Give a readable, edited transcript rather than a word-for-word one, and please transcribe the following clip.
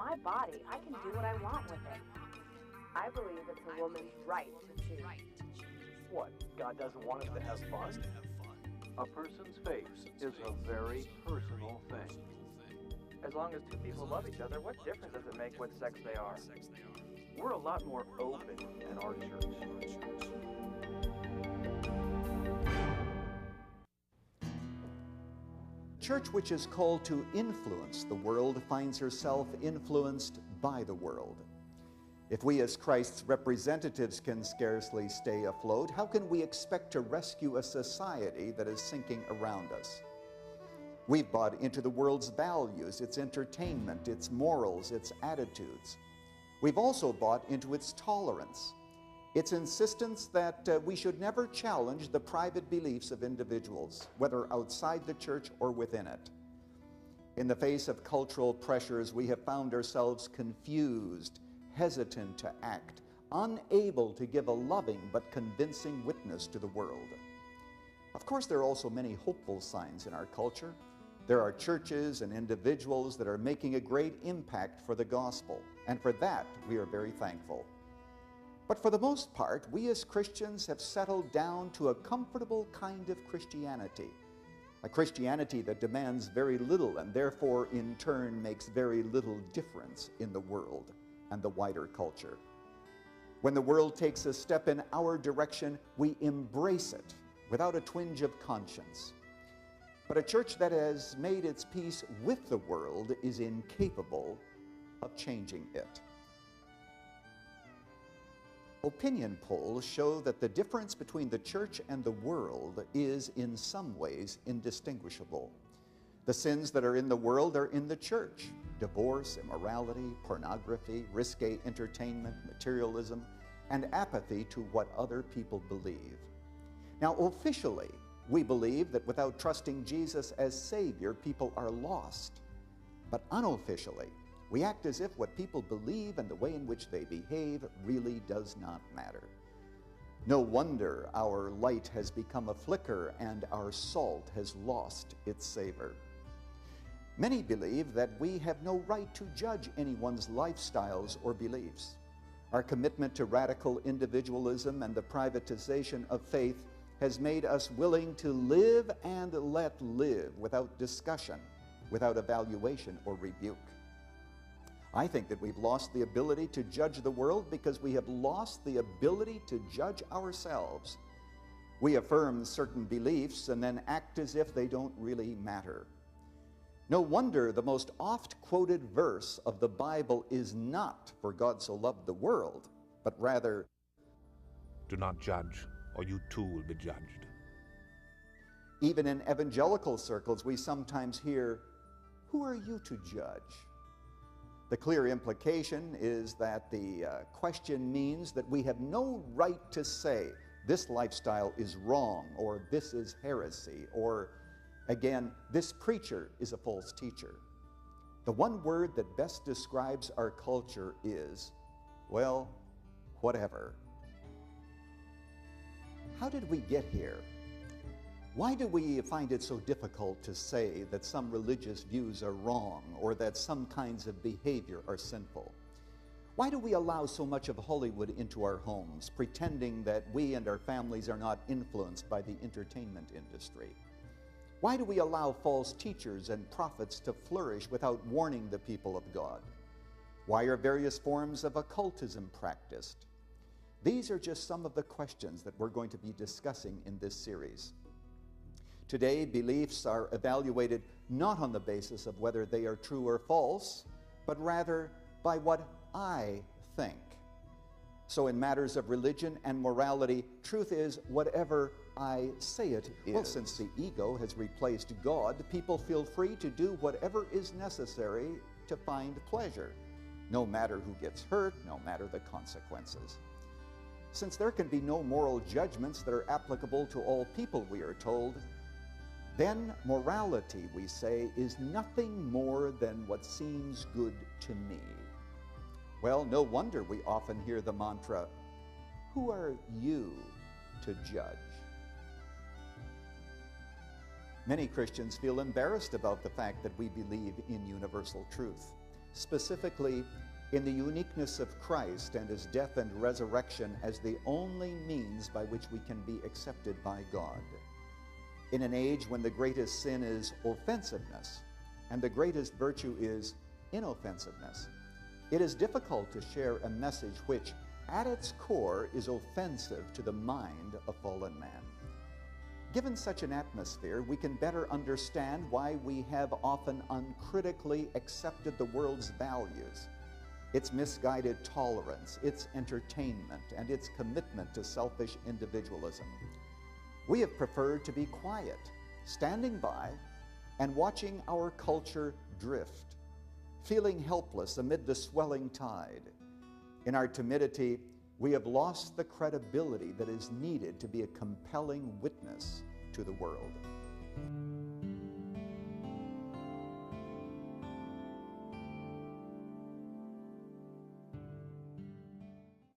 my body. I can do what I want with it. I believe it's a woman's right to choose. What? God doesn't want us to have fun? A person's faith is a very personal thing. As long as two people love each other, what difference does it make what sex they are? We're a lot more open in our church. Church which is called to influence the world finds herself influenced by the world. If we as Christ's representatives can scarcely stay afloat, how can we expect to rescue a society that is sinking around us? We've bought into the world's values, its entertainment, its morals, its attitudes. We've also bought into its tolerance, its insistence that we should never challenge the private beliefs of individuals, whether outside the church or within it. In the face of cultural pressures, we have found ourselves confused, hesitant to act, unable to give a loving but convincing witness to the world. Of course, there are also many hopeful signs in our culture. There are churches and individuals that are making a great impact for the gospel, and for that we are very thankful. But for the most part, we as Christians have settled down to a comfortable kind of Christianity, a Christianity that demands very little and therefore in turn makes very little difference in the world and the wider culture. When the world takes a step in our direction, we embrace it without a twinge of conscience. But a church that has made its peace with the world is incapable of changing it. Opinion polls show that the difference between the church and the world is in some ways indistinguishable. The sins that are in the world are in the church: divorce, immorality, pornography, risque entertainment, materialism, and apathy to what other people believe. Now, officially, we believe that without trusting Jesus as Savior, people are lost. But unofficially, we act as if what people believe and the way in which they behave really does not matter. No wonder our light has become a flicker and our salt has lost its savor. Many believe that we have no right to judge anyone's lifestyles or beliefs. Our commitment to radical individualism and the privatization of faith has made us willing to live and let live without discussion, without evaluation or rebuke. I think that we've lost the ability to judge the world because we have lost the ability to judge ourselves. We affirm certain beliefs and then act as if they don't really matter. No wonder the most oft-quoted verse of the Bible is not, "For God so loved the world," but rather, "Do not judge, or you too will be judged." Even in evangelical circles, we sometimes hear, "Who are you to judge?" The clear implication is that the question means that we have no right to say, "This lifestyle is wrong," or "This is heresy," or again, "This preacher is a false teacher." The one word that best describes our culture is, well, whatever. How did we get here? Why do we find it so difficult to say that some religious views are wrong or that some kinds of behavior are sinful? Why do we allow so much of Hollywood into our homes, pretending that we and our families are not influenced by the entertainment industry? Why do we allow false teachers and prophets to flourish without warning the people of God? Why are various forms of occultism practiced? These are just some of the questions that we're going to be discussing in this series. Today, beliefs are evaluated not on the basis of whether they are true or false, but rather by what I think. So in matters of religion and morality, truth is whatever I say it is. Well, since the ego has replaced God, people feel free to do whatever is necessary to find pleasure, no matter who gets hurt, no matter the consequences. Since there can be no moral judgments that are applicable to all people, we are told, then morality, we say, is nothing more than what seems good to me. Well, no wonder we often hear the mantra, "Who are you to judge?" Many Christians feel embarrassed about the fact that we believe in universal truth. specifically in the uniqueness of Christ and his death and resurrection as the only means by which we can be accepted by God. In an age when the greatest sin is offensiveness and the greatest virtue is inoffensiveness, it is difficult to share a message which, at its core, is offensive to the mind of fallen man. Given such an atmosphere, we can better understand why we have often uncritically accepted the world's values, its misguided tolerance, its entertainment, and its commitment to selfish individualism. We have preferred to be quiet, standing by, and watching our culture drift, feeling helpless amid the swelling tide. In our timidity, we have lost the credibility that is needed to be a compelling witness to the world.